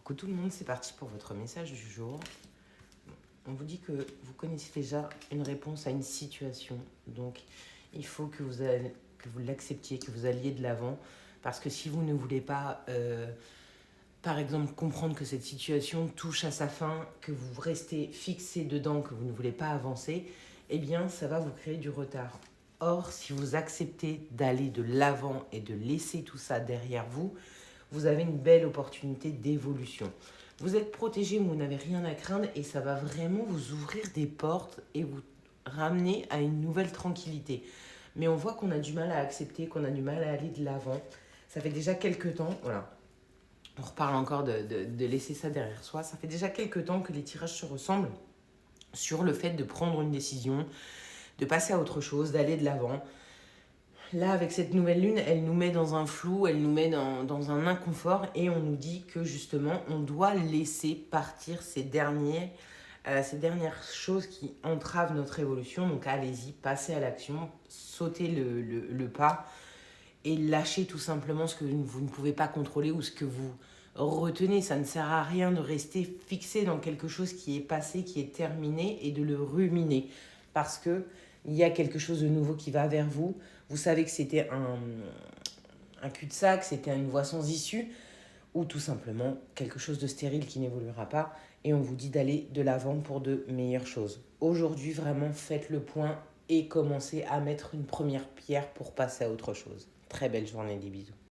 Coucou tout le monde, c'est parti pour votre message du jour. On vous dit que vous connaissez déjà une réponse à une situation, donc il faut que vous l'acceptiez, que vous alliez de l'avant, parce que si vous ne voulez pas, par exemple, comprendre que cette situation touche à sa fin, que vous restez fixé dedans, que vous ne voulez pas avancer, eh bien ça va vous créer du retard. Or, si vous acceptez d'aller de l'avant et de laisser tout ça derrière vous, vous avez une belle opportunité d'évolution. Vous êtes protégé, vous n'avez rien à craindre et ça va vraiment vous ouvrir des portes et vous ramener à une nouvelle tranquillité. Mais on voit qu'on a du mal à accepter, qu'on a du mal à aller de l'avant. Ça fait déjà quelques temps, voilà, on reparle encore de laisser ça derrière soi. Ça fait déjà quelques temps que les tirages se ressemblent sur le fait de prendre une décision, de passer à autre chose, d'aller de l'avant. Là, avec cette nouvelle lune, elle nous met dans un flou, elle nous met dans un inconfort et on nous dit que justement, on doit laisser partir ces dernières choses qui entravent notre évolution. Donc allez-y, passez à l'action, sautez le pas et lâchez tout simplement ce que vous ne pouvez pas contrôler ou ce que vous retenez. Ça ne sert à rien de rester fixé dans quelque chose qui est passé, qui est terminé et de le ruminer. Parce que il y a quelque chose de nouveau qui va vers vous. Vous savez que c'était un cul-de-sac, c'était une voie sans issue, ou tout simplement quelque chose de stérile qui n'évoluera pas, et on vous dit d'aller de l'avant pour de meilleures choses. Aujourd'hui, vraiment, faites le point et commencez à mettre une première pierre pour passer à autre chose. Très belle journée, des bisous.